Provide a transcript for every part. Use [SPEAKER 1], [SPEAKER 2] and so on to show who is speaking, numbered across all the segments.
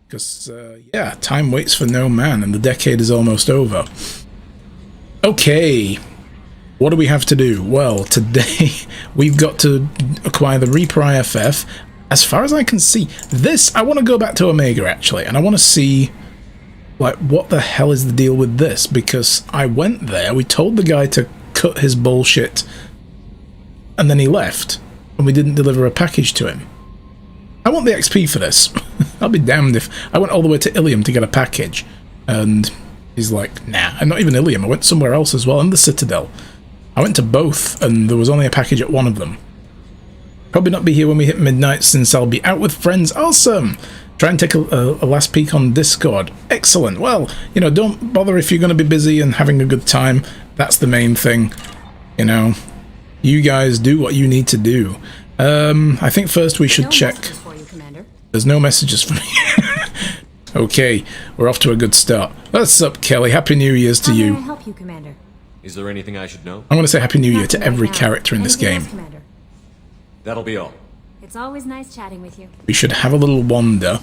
[SPEAKER 1] Because, yeah, time waits for no man, and the decade is almost over. Okay, what do we have to do? Well, today we've got to acquire the Reaper IFF. As far as I can see, this, I want to go back to Omega, actually, and I want to see, like, what the hell is the deal with this? Because I went there, we told the guy to cut his bullshit, and then he left, and we didn't deliver a package to him. I want the XP for this. I'll be damned if I went all the way to Ilium to get a package, and he's like, nah, and not even Ilium, I went somewhere else as well, and the Citadel. I went to both, and there was only a package at one of them. Probably not be here when we hit midnight, since I'll be out with friends. Awesome! Try and take a last peek on Discord. Excellent. Well, you know, don't bother if you're going to be busy and having a good time. That's the main thing. You know, you guys do what you need to do. I think first we should check. There's no messages for me. Okay, we're off to a good start. What's up, Kelly? Happy New Year's to you.
[SPEAKER 2] How may I help you, Commander?
[SPEAKER 3] Is there anything I should know?
[SPEAKER 1] I'm going to say Happy New Year to every character in this game.
[SPEAKER 3] That'll be all.
[SPEAKER 2] It's always nice chatting with you.
[SPEAKER 1] We should have a little wander.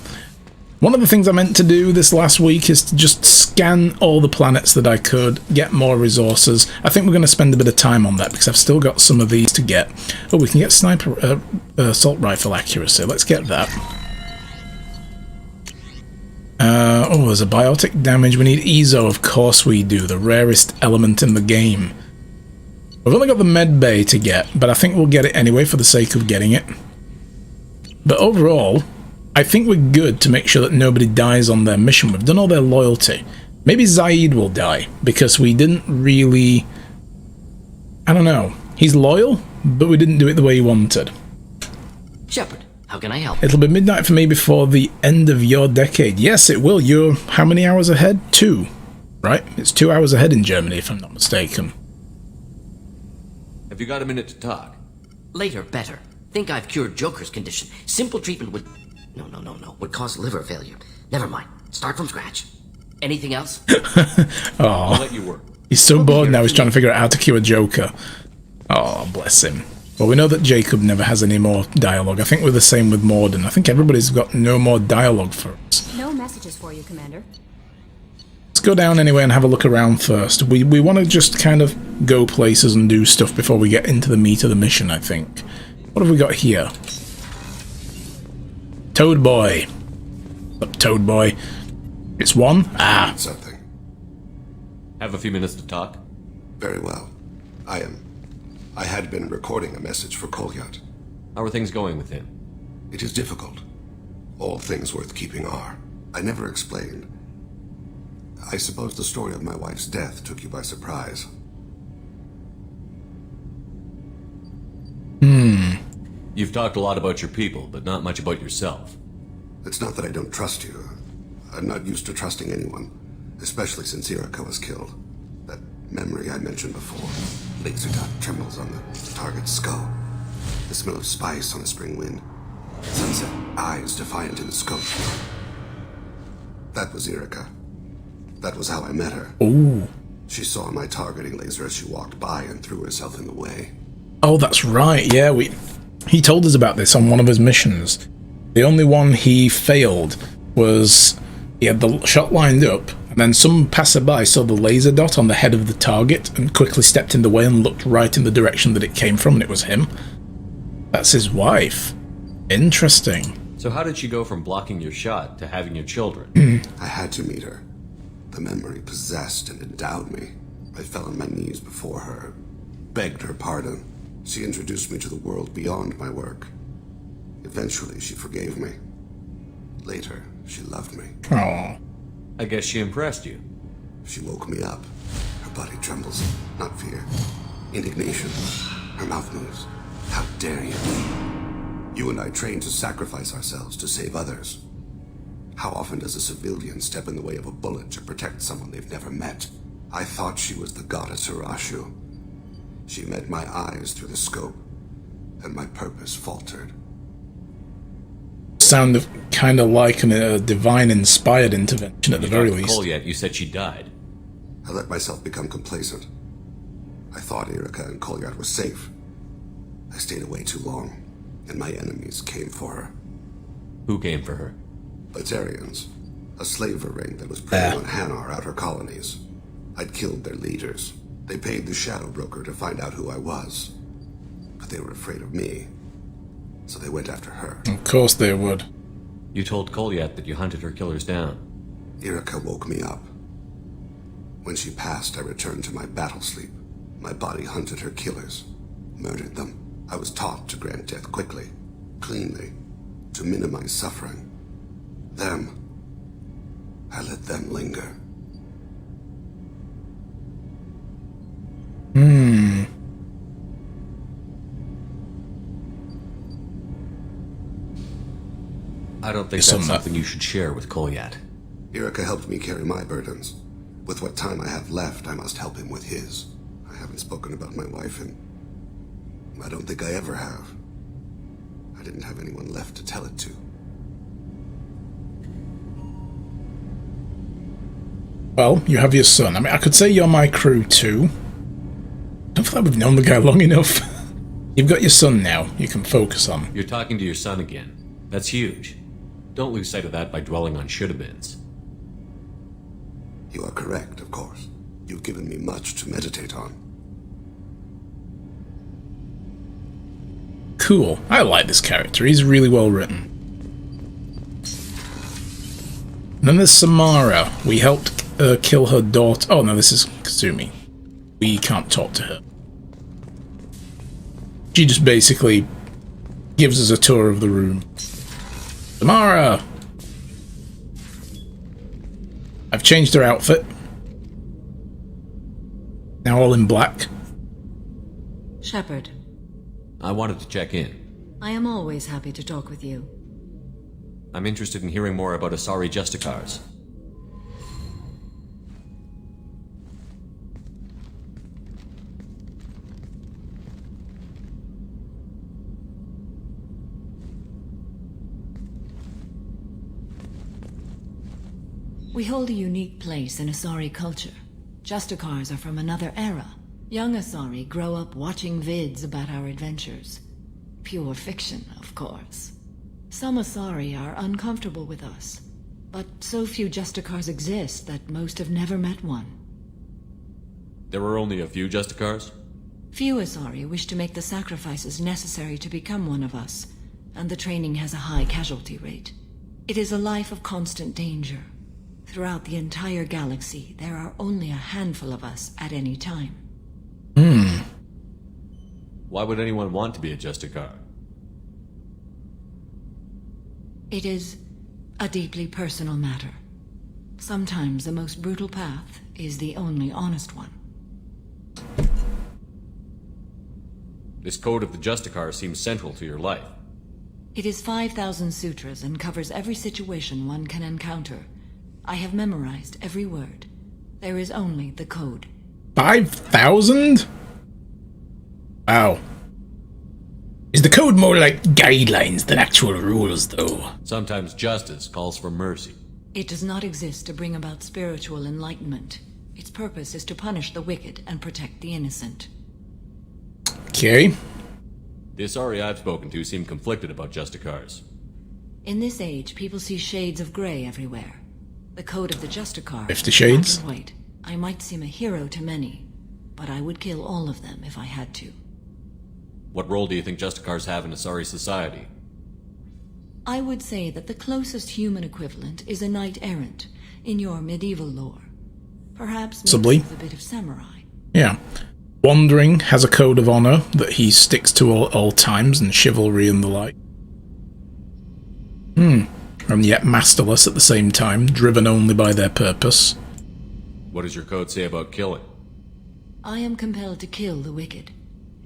[SPEAKER 1] One of the things I meant to do this last week is to just scan all the planets that I could, get more resources. I think we're going to spend a bit of time on that because I've still got some of these to get. Oh, we can get sniper assault rifle accuracy. Let's get that. Oh, there's a biotic damage. We need Ezo, of course we do, the rarest element in the game. We've only got the med bay to get, but I think we'll get it anyway for the sake of getting it. But overall, I think we're good to make sure that nobody dies on their mission. We've done all their loyalty. Maybe Zaid will die, because we didn't really... I don't know. He's loyal, but we didn't do it the way he wanted.
[SPEAKER 4] Shepard, how can I help?
[SPEAKER 1] It'll be midnight for me before the end of your decade. Yes, it will. You're how many hours ahead? 2, right? It's 2 hours ahead in Germany, if I'm not mistaken.
[SPEAKER 3] Have you got a minute to talk?
[SPEAKER 4] Later, better. Think I've cured Joker's condition. Simple treatment would... No. Would cause liver failure. Never mind. Start from scratch. Anything else?
[SPEAKER 3] I'll let you work.
[SPEAKER 1] He's so bored now he's trying to figure out how to cure Joker. Oh, bless him. Well, we know that Jacob never has any more dialogue. I think we're the same with Morden. I think everybody's got no more dialogue for us.
[SPEAKER 2] No messages for you, Commander.
[SPEAKER 1] Let's go down anyway and have a look around first. We want to just kind of go places and do stuff before we get into the meat of the mission, I think. What have we got here? Toad Boy. What's up, Toad Boy? It's one? Ah.
[SPEAKER 5] Something.
[SPEAKER 3] Have a few minutes to talk?
[SPEAKER 5] Very well. I had been recording a message for Kolyat.
[SPEAKER 3] How are things going with him?
[SPEAKER 5] It is difficult. All things worth keeping are. I never explained. I suppose the story of my wife's death took you by surprise.
[SPEAKER 3] You've talked a lot about your people, but not much about yourself.
[SPEAKER 5] It's not that I don't trust you. I'm not used to trusting anyone, especially since Irika was killed. That memory I mentioned before. Laser dot trembles on the target's skull. The smell of spice on a spring wind. Sunset eyes defiant in the scope. That was Irika. That was how I met her.
[SPEAKER 1] Ooh.
[SPEAKER 5] She saw my targeting laser as she walked by and threw herself in the way.
[SPEAKER 1] Oh, that's right. Yeah, he told us about this on one of his missions. The only one he failed was he had the shot lined up, and then some passerby saw the laser dot on the head of the target and quickly stepped in the way and looked right in the direction that it came from, and it was him. That's his wife. Interesting.
[SPEAKER 3] So how did she go from blocking your shot to having your children?
[SPEAKER 5] I had to meet her. The memory possessed and endowed me. I fell on my knees before her, begged her pardon. She introduced me to the world beyond my work. Eventually, she forgave me. Later, she loved me.
[SPEAKER 1] Oh.
[SPEAKER 3] I guess she impressed you.
[SPEAKER 5] She woke me up. Her body trembles, not fear. Indignation. Her mouth moves. How dare you? You and I trained to sacrifice ourselves to save others. How often does a civilian step in the way of a bullet to protect someone they've never met? I thought she was the goddess Hirashu. She met my eyes through the scope, and my purpose faltered.
[SPEAKER 1] Sound kind of like a divine-inspired intervention at the very least.
[SPEAKER 3] Kolyat, you said she died.
[SPEAKER 5] I let myself become complacent. I thought Irika and Kolyat were safe. I stayed away too long, and my enemies came for her.
[SPEAKER 3] Who came for her?
[SPEAKER 5] Batarians, a slaver ring that was preying on Hanar outer colonies. I'd killed their leaders. They paid the Shadow Broker to find out who I was. But they were afraid of me, so they went after her.
[SPEAKER 1] Of course they would.
[SPEAKER 3] You told Kolyat that you hunted her killers down.
[SPEAKER 5] Irika woke me up. When she passed, I returned to my battle sleep. My body hunted her killers, murdered them. I was taught to grant death quickly, cleanly, to minimize suffering. I let them linger.
[SPEAKER 3] I don't think that's something you should share with Kolyat.
[SPEAKER 5] Irika helped me carry my burdens. With what time I have left, I must help him with his. I haven't spoken about my wife, and I don't think I ever have. I didn't have anyone left to tell it to.
[SPEAKER 1] Well, you have your son. I mean, I could say you're my crew too. I don't feel like we've known the guy long enough. You've got your son now. You can focus on.
[SPEAKER 3] You're talking to your son again. That's huge. Don't lose sight of that by dwelling on should-have-beens.
[SPEAKER 5] You are correct, of course. You've given me much to meditate on.
[SPEAKER 1] Cool. I like this character. He's really well written. And then there's Samara. We helped kill her daughter. Oh no, this is Kazumi. We can't talk to her. She just basically gives us a tour of the room. Samara! I've changed her outfit. Now all in black.
[SPEAKER 2] Shepard,
[SPEAKER 3] I wanted to check in.
[SPEAKER 2] I am always happy to talk with you.
[SPEAKER 3] I'm interested in hearing more about Asari Justicars.
[SPEAKER 2] We hold a unique place in Asari culture. Justicars are from another era. Young Asari grow up watching vids about our adventures. Pure fiction, of course. Some Asari are uncomfortable with us, but so few Justicars exist that most have never met one.
[SPEAKER 3] There were only a few Justicars?
[SPEAKER 2] Few Asari wish to make the sacrifices necessary to become one of us, and the training has a high casualty rate. It is a life of constant danger. Throughout the entire galaxy, there are only a handful of us at any time.
[SPEAKER 3] Why would anyone want to be a Justicar?
[SPEAKER 2] It is a deeply personal matter. Sometimes the most brutal path is the only honest one.
[SPEAKER 3] This code of the Justicar seems central to your life.
[SPEAKER 2] It is 5,000 sutras and covers every situation one can encounter. I have memorized every word. There is only the code.
[SPEAKER 1] 5,000? Wow. Is the code more like guidelines than actual rules, though?
[SPEAKER 3] Sometimes justice calls for mercy.
[SPEAKER 2] It does not exist to bring about spiritual enlightenment. Its purpose is to punish the wicked and protect the innocent.
[SPEAKER 1] Okay.
[SPEAKER 3] The Asari I've spoken to seem conflicted about Justicars.
[SPEAKER 2] In this age, people see shades of gray everywhere. The code of the Justicar
[SPEAKER 1] 50 Shades?
[SPEAKER 2] black and white. I might seem a hero to many, but I would kill all of them if I had to.
[SPEAKER 3] What role do you think Justicars have in Asari society?
[SPEAKER 2] I would say that the closest human equivalent is a knight-errant in your medieval lore. Perhaps mixed with a bit of samurai.
[SPEAKER 1] Yeah. Wandering has a code of honor that he sticks to all times, and chivalry and the like. And yet masterless at the same time, driven only by their purpose.
[SPEAKER 3] What does your code say about killing?
[SPEAKER 2] I am compelled to kill the wicked.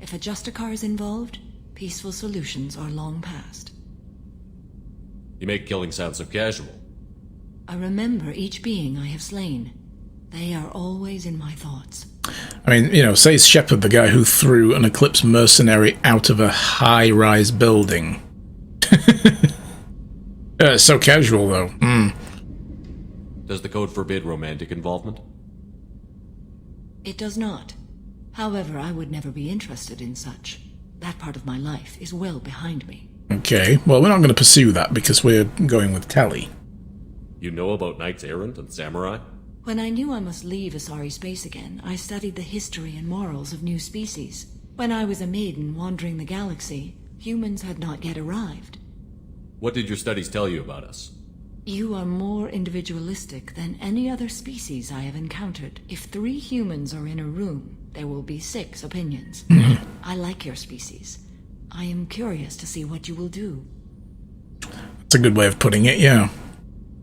[SPEAKER 2] If a Justicar is involved, peaceful solutions are long past.
[SPEAKER 3] You make killing sound so casual.
[SPEAKER 2] I remember each being I have slain. They are always in my thoughts.
[SPEAKER 1] I mean, you know, say Shepard, the guy who threw an Eclipse mercenary out of a high-rise building. So casual, though.
[SPEAKER 3] Does the code forbid romantic involvement?
[SPEAKER 2] It does not. However, I would never be interested in such. That part of my life is well behind me.
[SPEAKER 1] Okay, well, we're not going to pursue that because we're going with Tally.
[SPEAKER 3] You know about knights errant and samurai?
[SPEAKER 2] When I knew I must leave Asari space again, I studied the history and morals of new species. When I was a maiden wandering the galaxy, humans had not yet arrived.
[SPEAKER 3] What did your studies tell you about us?
[SPEAKER 2] You are more individualistic than any other species I have encountered. If 3 humans are in a room, there will be 6 opinions. I like your species. I am curious to see what you will do.
[SPEAKER 1] That's a good way of putting it, yeah.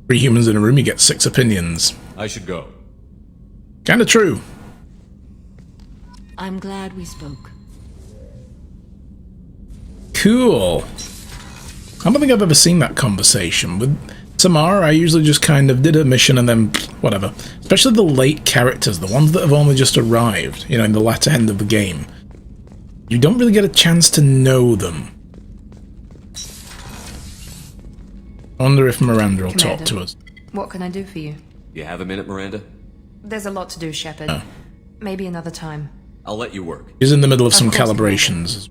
[SPEAKER 1] 3 humans in a room, you get 6 opinions.
[SPEAKER 3] I should go.
[SPEAKER 1] Kinda true.
[SPEAKER 2] I'm glad we spoke.
[SPEAKER 1] Cool. I don't think I've ever seen that conversation. With Tamar, I usually just kind of did a mission and then whatever. Especially the late characters, the ones that have only just arrived, you know, in the latter end of the game. You don't really get a chance to know them. I wonder if Miranda will talk to us.
[SPEAKER 6] What can I do for you?
[SPEAKER 3] You have a minute, Miranda?
[SPEAKER 6] There's a lot to do, Shepard. Maybe another time.
[SPEAKER 3] I'll let you work.
[SPEAKER 1] He's in the middle of some
[SPEAKER 6] Of course,
[SPEAKER 1] calibrations.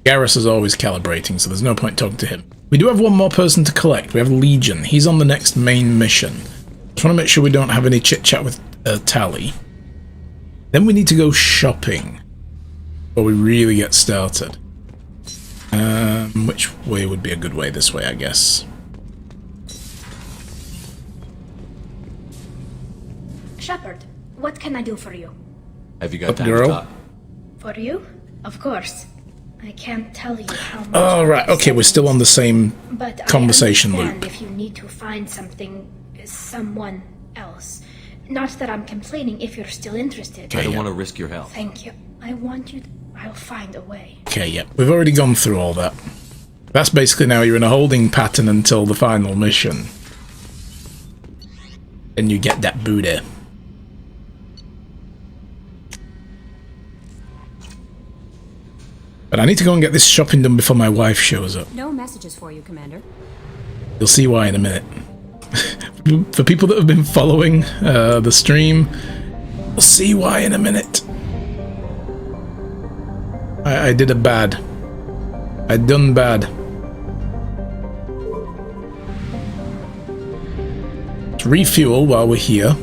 [SPEAKER 1] Garrus is always calibrating, so there's no point talking to him. We do have one more person to collect. We have Legion. He's on the next main mission. Just want to make sure we don't have any chit-chat with Tally. Then we need to go shopping before we really get started. Which way would be a good way? This way, I guess.
[SPEAKER 7] Shepard, what can I do for you?
[SPEAKER 3] Have you got
[SPEAKER 1] Up,
[SPEAKER 3] time
[SPEAKER 1] girl?
[SPEAKER 3] to talk?
[SPEAKER 7] For you? Of course. I can't tell you how much.
[SPEAKER 1] Oh, right. Okay, we're still on the same
[SPEAKER 7] but
[SPEAKER 1] conversation
[SPEAKER 7] I understand
[SPEAKER 1] loop.
[SPEAKER 7] if you need to find someone else. Not that I'm complaining if you're still interested.
[SPEAKER 3] I don't
[SPEAKER 1] yeah.
[SPEAKER 3] want to risk your health.
[SPEAKER 7] Thank you. I want you. I'll find a way.
[SPEAKER 1] Okay, yeah. We've already gone through all that. That's basically now you're in a holding pattern until the final mission. And you get that booty. But I need to go and get this shopping done before my wife shows up.
[SPEAKER 8] No messages for you, Commander.
[SPEAKER 1] You'll see why in a minute. For people that have been following the stream, you'll see why in a minute. I did a bad. I done bad. Let's refuel while we're here.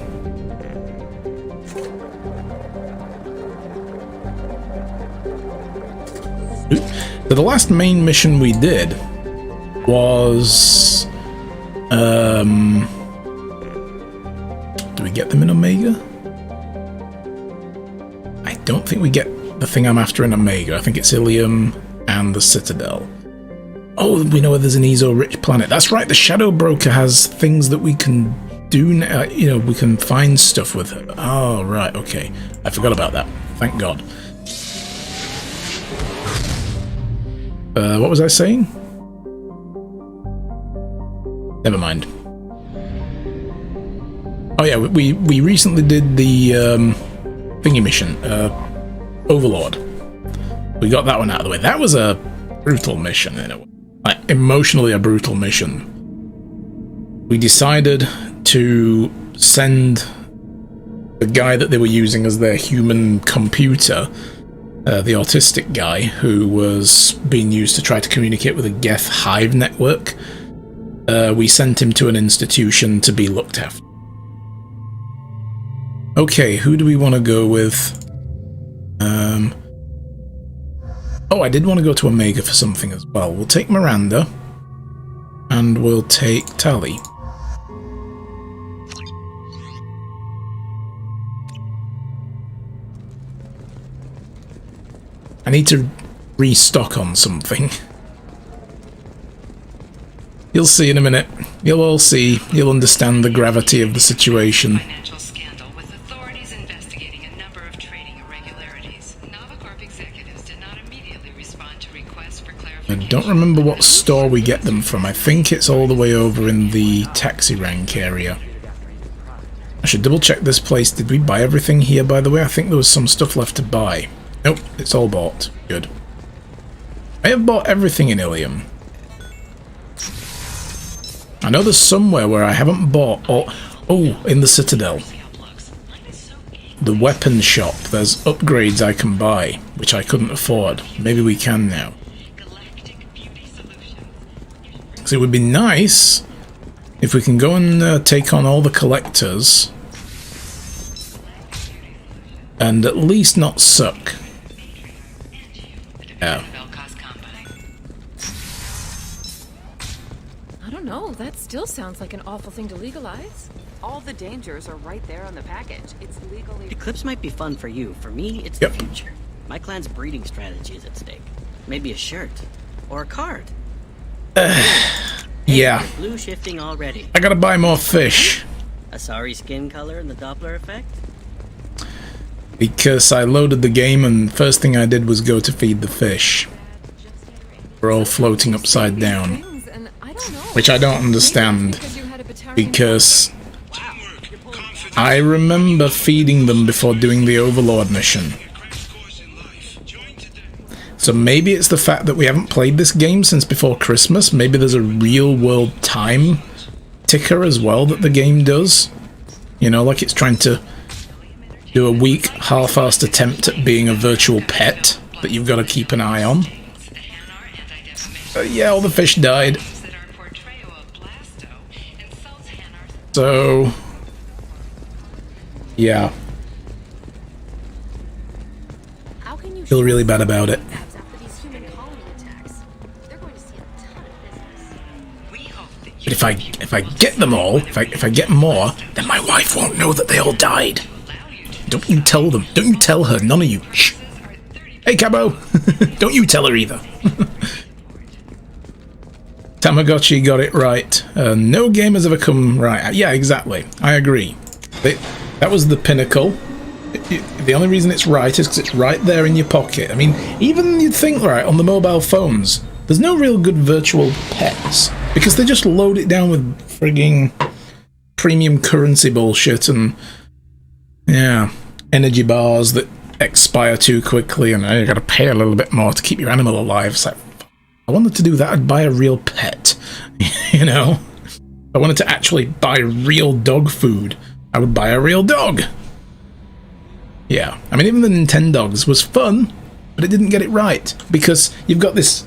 [SPEAKER 1] So the last main mission we did was do we get them in Omega? I don't think we get the thing I'm after in Omega. I think it's Ilium and the Citadel. Oh, we know where there's an Ezo-rich planet. That's right, the Shadow Broker has things that we can do now. You know, we can find stuff with it. Oh, right, okay. I forgot about that. Thank God. What was I saying? Never mind. Oh yeah, we recently did the thingy mission, Overlord. We got that one out of the way. That was a brutal mission, in a way. Like, emotionally a brutal mission. We decided to send the guy that they were using as their human computer, the autistic guy who was being used to try to communicate with a Geth hive network. We sent him to an institution to be looked after. Okay, who do we want to go with? Oh, I did want to go to Omega for something as well. We'll take Miranda, and we'll take Tally. I need to restock on something. You'll see in a minute. You'll all see. You'll understand the gravity of the situation.
[SPEAKER 9] Financial scandal with authorities investigating a number of trading irregularities. Novacorp executives did not immediately respond to requests for
[SPEAKER 1] I
[SPEAKER 9] clarification.
[SPEAKER 1] don't remember what store we get them from. I think it's all the way over in the taxi rank area. I should double check this place. Did we buy everything here, by the way? I think there was some stuff left to buy. Nope, it's all bought. Good. I have bought everything in Ilium. I know there's somewhere where I haven't bought all... Oh, in the Citadel. the weapon shop, there's upgrades I can buy, which I couldn't afford. Maybe we can now. So it would be nice if we can go and take on all the collectors and at least not suck. Yeah.
[SPEAKER 8] I don't know, that still sounds like an awful thing to legalize. All the dangers are right there on the package. It's legally...
[SPEAKER 10] Eclipse might be fun for you. For me, it's the future. My clan's breeding strategy is at stake. Maybe a shirt. Or a card.
[SPEAKER 1] Yeah.
[SPEAKER 10] Blue shifting already.
[SPEAKER 1] I gotta buy more fish.
[SPEAKER 10] A sorry skin color and the Doppler effect?
[SPEAKER 1] Because I loaded the game and first thing I did was go to feed the fish. We're all floating upside down. Which I don't understand. Because I remember feeding them before doing the Overlord mission. So maybe it's the fact that we haven't played this game since before Christmas. Maybe there's a real world time ticker as well that the game does. You know, like it's trying to do a weak, half-assed attempt at being a virtual pet that you've got to keep an eye on. Yeah, all the fish died. So... yeah. Feel really bad about it. But if I get them all, if I get more, then my wife won't know that they all died. Don't you tell them. Don't you tell her. None of you. Shh. Hey, Cabo. Don't you tell her either. Tamagotchi got it right. No game has ever come right. Yeah, exactly. I agree. That was the pinnacle. The only reason it's right is because it's right there in your pocket. I mean, even you'd think, right, on the mobile phones, there's no real good virtual pets. Because they just load it down with frigging premium currency bullshit and, yeah, energy bars that expire too quickly and you gotta pay a little bit more to keep your animal alive. It's like, if I wanted to do that, I'd buy a real pet. You know? If I wanted to actually buy real dog food, I would buy a real dog. Yeah, I mean, even the Nintendogs was fun, but it didn't get it right. Because you've got this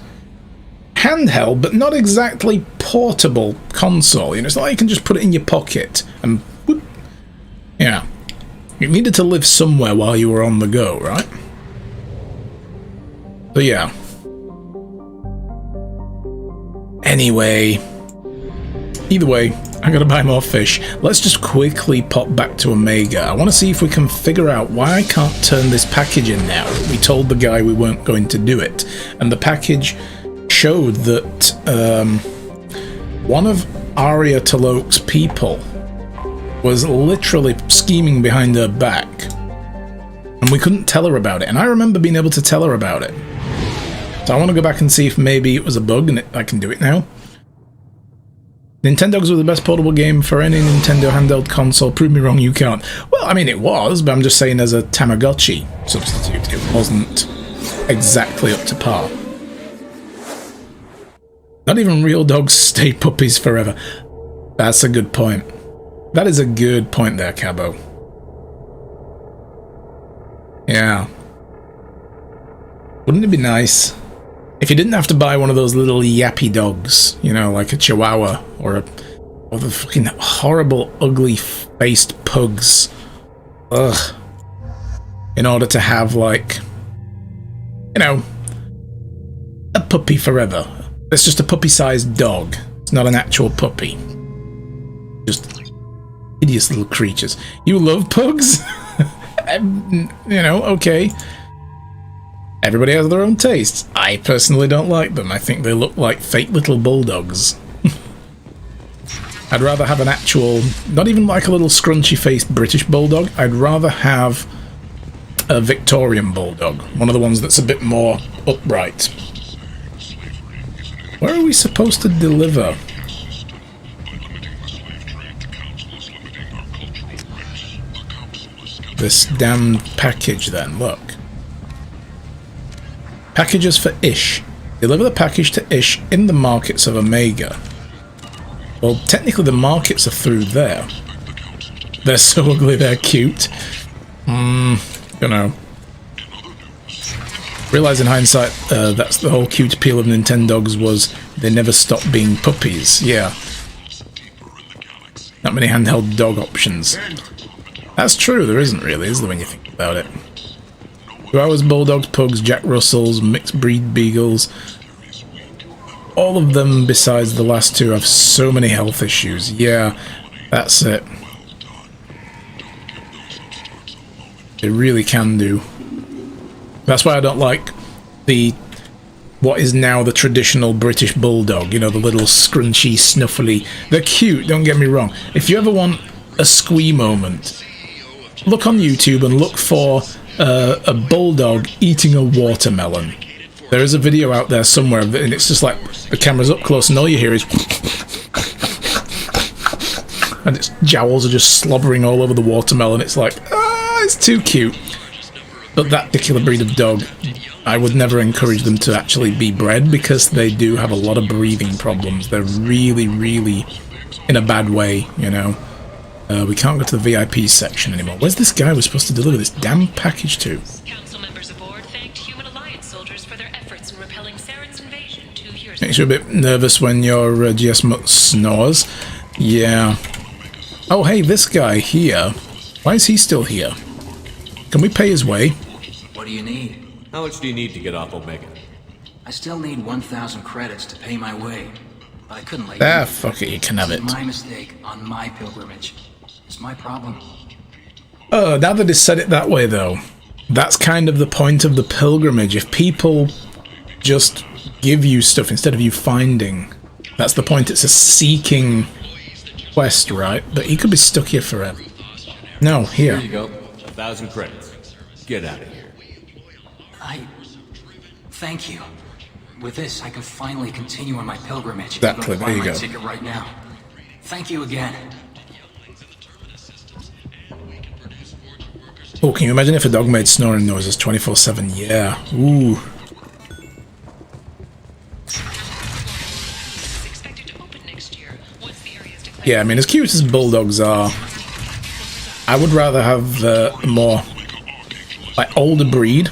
[SPEAKER 1] handheld, but not exactly portable console. You know, it's not like you can just put it in your pocket and whoop. Yeah. You needed to live somewhere while you were on the go, right? So yeah. Anyway. Either way, I gotta buy more fish. Let's just quickly pop back to Omega. I want to see if we can figure out why I can't turn this package in now. We told the guy we weren't going to do it. And the package showed that one of Arya Talok's people was literally scheming behind her back. And we couldn't tell her about it. And I remember being able to tell her about it. So I want to go back and see if maybe it was a bug and I can do it now. Nintendogs were the best portable game for any Nintendo handheld console. Prove me wrong, you can't. Well, I mean, it was, but I'm just saying as a Tamagotchi substitute, it wasn't exactly up to par. Not even real dogs stay puppies forever. That's a good point. That is a good point there, Cabo. Yeah. Wouldn't it be nice if you didn't have to buy one of those little yappy dogs, you know, like a Chihuahua or the fucking horrible, ugly-faced pugs. Ugh. In order to have, like, you know, a puppy forever. It's just a puppy-sized dog. It's not an actual puppy. Just hideous little creatures. You love pugs? You know, okay. Everybody has their own tastes. I personally don't like them. I think they look like fake little bulldogs. I'd rather have an actual, not even like a little scrunchy-faced British bulldog. I'd rather have a Victorian bulldog. One of the ones that's a bit more upright. Where are we supposed to deliver? This damn package then, look. Packages for Ish. Deliver the package to Ish in the markets of Omega. Well, technically the markets are through there. They're so ugly, they're cute. You know. Realize in hindsight, that's the whole cute appeal of Nintendogs was they never stopped being puppies. Yeah. Not many handheld dog options. That's true, there isn't really, is there, when you think about it? Chihuahuas, Bulldogs, Pugs, Jack Russells, mixed breed Beagles. All of them, besides the last two, have so many health issues. Yeah, that's it. They really can do. That's why I don't like what is now the traditional British Bulldog, you know, the little scrunchy, snuffly. They're cute, don't get me wrong. If you ever want a squee moment, look on YouTube and look for a bulldog eating a watermelon. There is a video out there somewhere, and it's just like the camera's up close and all you hear is and its jowls are just slobbering all over the watermelon. It's like, it's too cute. But that particular breed of dog, I would never encourage them to actually be bred because they do have a lot of breathing problems. They're really, really in a bad way, you know. We can't go to the VIP section anymore. Where's this guy we're supposed to deliver this damn package to?
[SPEAKER 9] Council members aboard thanked Human Alliance soldiers for their efforts in repelling Saren's invasion 2 years ago.
[SPEAKER 1] Makes you a bit nervous when your GS Mutt snores. Yeah. Oh, hey, this guy here. Why is he still here? Can we pay his way?
[SPEAKER 11] What do you need?
[SPEAKER 3] How much do you need to get off Omega?
[SPEAKER 11] I still need 1,000 credits to pay my way. But I couldn't let you.
[SPEAKER 1] Fuck it, you can have it.
[SPEAKER 11] It's my mistake on my pilgrimage. It's my problem.
[SPEAKER 1] Oh, now that it's said it that way, though, that's kind of the point of the pilgrimage. If people just give you stuff instead of you finding, that's the point. It's a seeking quest, right? But he could be stuck here forever. No, here.
[SPEAKER 3] Here you go. 1,000 credits. Get out of here.
[SPEAKER 11] Thank you. With this, I can finally continue on my pilgrimage.
[SPEAKER 1] Exactly,
[SPEAKER 11] I'm
[SPEAKER 1] there you
[SPEAKER 11] buy my
[SPEAKER 1] go.
[SPEAKER 11] ticket right now. Thank you again.
[SPEAKER 1] Oh, can you imagine if a dog made snoring noises 24/7? Yeah. Ooh. Yeah, I mean, as cute as bulldogs are, I would rather have a more like older breed,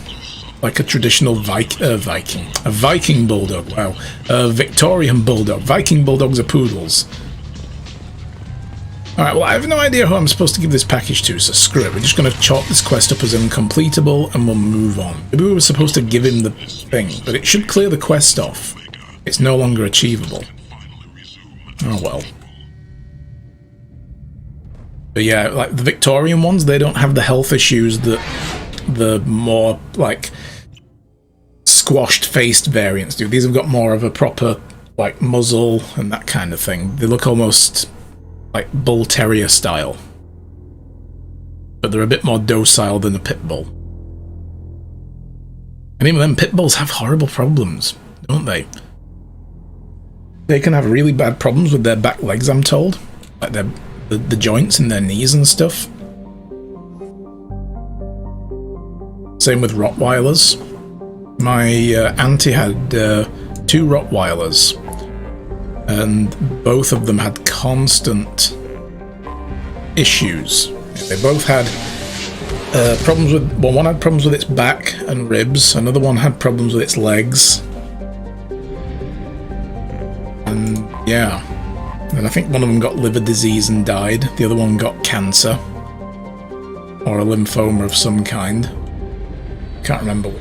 [SPEAKER 1] like a traditional Viking bulldog. Wow, a Victorian bulldog. Viking bulldogs are poodles. All right, well, I have no idea who I'm supposed to give this package to, so screw it. We're just going to chalk this quest up as uncompletable, and we'll move on. Maybe we were supposed to give him the thing, but it should clear the quest off. It's no longer achievable. Oh well. But yeah, like the Victorian ones, they don't have the health issues that the more, like, squashed-faced variants do. These have got more of a proper, like, muzzle and that kind of thing. They look almost like bull terrier style. But they're a bit more docile than a pit bull. And even then, pit bulls have horrible problems, don't they? They can have really bad problems with their back legs, I'm told. Like the joints in their knees and stuff. Same with Rottweilers. My auntie had 2 Rottweilers, and both of them had constant issues. They both had problems with, well, one had problems with its back and ribs, another one had problems with its legs. And yeah, and I think one of them got liver disease and died, the other one got cancer, or a lymphoma of some kind. Can't remember.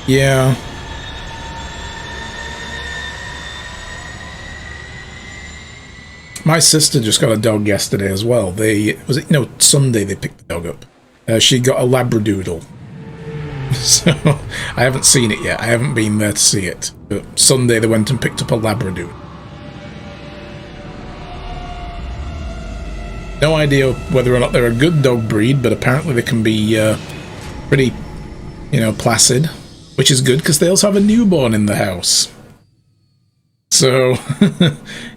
[SPEAKER 1] Yeah. My sister just got a dog yesterday as well. Sunday they picked the dog up. She got a Labradoodle. So, I haven't seen it yet. I haven't been there to see it. But Sunday they went and picked up a Labradoodle. No idea whether or not they're a good dog breed, but apparently they can be pretty, placid. Which is good, because they also have a newborn in the house. So,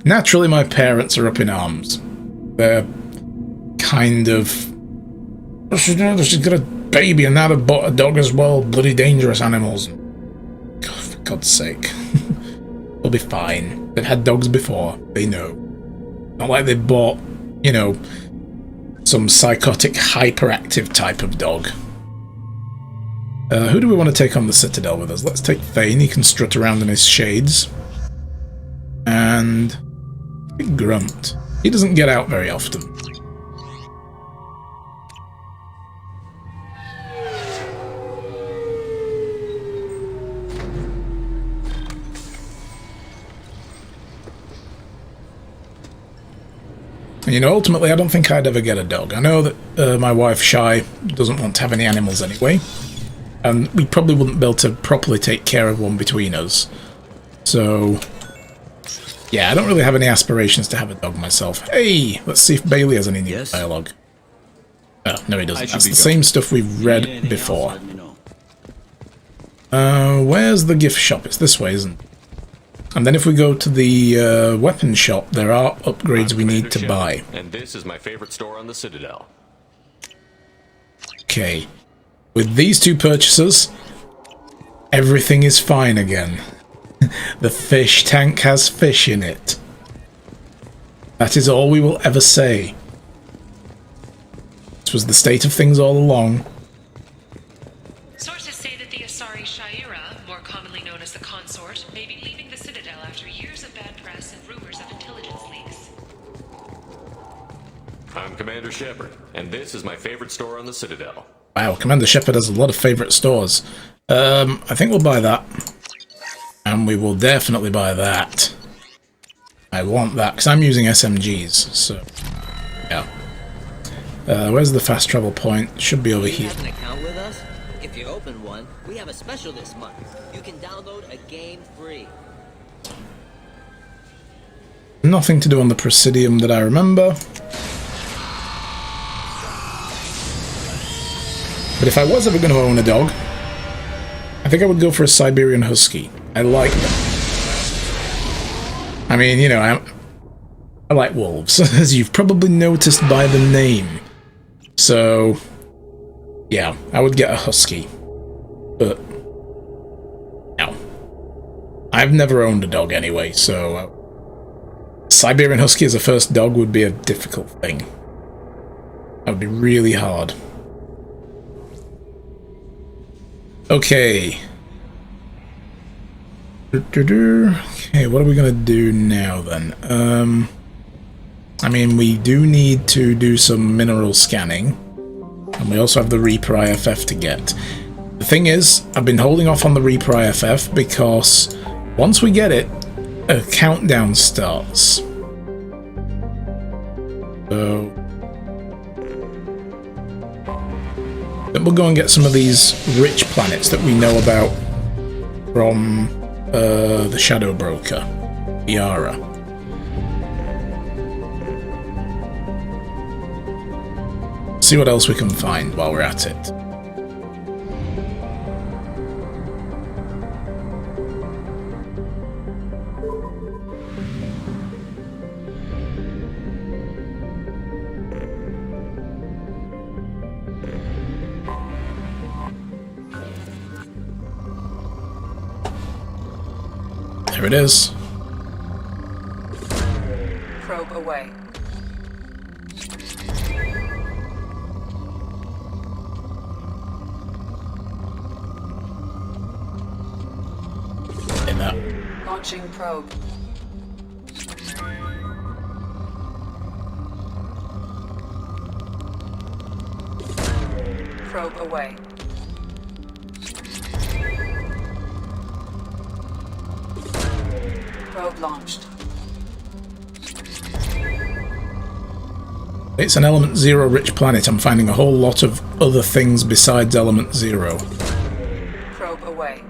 [SPEAKER 1] naturally my parents are up in arms. They're kind of... She's got a baby and now they've bought a dog as well. Bloody dangerous animals. God, for God's sake. They'll be fine. They've had dogs before. They know. Not like they've bought, some psychotic, hyperactive type of dog. Who do we want to take on the Citadel with us? Let's take Thane. He can strut around in his shades. And Grunt. He doesn't get out very often. And, you know, ultimately, I don't think I'd ever get a dog. I know that my wife, Shy, doesn't want to have any animals anyway. And we probably wouldn't be able to properly take care of one between us. So, yeah, I don't really have any aspirations to have a dog myself. Hey, let's see if Bailey has any new dialogue. Oh, no he doesn't. That's the same stuff we've read before. Where's the gift shop? It's this way, isn't it? And then if we go to the weapon shop, there are upgrades we need to buy.
[SPEAKER 3] And this is my favorite store on the Citadel.
[SPEAKER 1] Okay. With these two purchases, everything is fine again. The fish tank has fish in it. That is all we will ever say. This was the state of things all along.
[SPEAKER 9] Sources say that the Asari Shaira, more commonly known as the Consort, may be leaving the Citadel after years of bad press and rumors of intelligence leaks.
[SPEAKER 3] I'm Commander Shepard, and this is my favorite store on the Citadel.
[SPEAKER 1] Wow, Commander Shepard has a lot of favourite stores. I think we'll buy that. And we will definitely buy that. I want that, because I'm using SMGs, so... yeah. Where's the fast travel point? Should be over here.
[SPEAKER 10] Have an account with us? If you open one, we have a special this month. You can download a game free.
[SPEAKER 1] Nothing to do on the Presidium that I remember. But if I was ever going to own a dog, I think I would go for a Siberian Husky. I like them. I mean, you know, I like wolves, as you've probably noticed by the name. So, yeah, I would get a Husky. But, no. I've never owned a dog anyway, so... Siberian Husky as a first dog would be a difficult thing. That would be really hard. Okay. Okay, what are we gonna do now then? I mean, we do need to do some mineral scanning, and we also have the Reaper IFF to get. The thing is, I've been holding off on the Reaper IFF because once we get it, a countdown starts. So then we'll go and get some of these rich planets that we know about from the Shadow Broker, Yara. See what else we can find while we're at it. There it is.
[SPEAKER 8] Probe away.
[SPEAKER 1] In that.
[SPEAKER 8] Launching probe. Probe away. Probe launched.
[SPEAKER 1] It's an Element Zero rich planet. I'm finding a whole lot of other things besides Element Zero.
[SPEAKER 8] Probe away.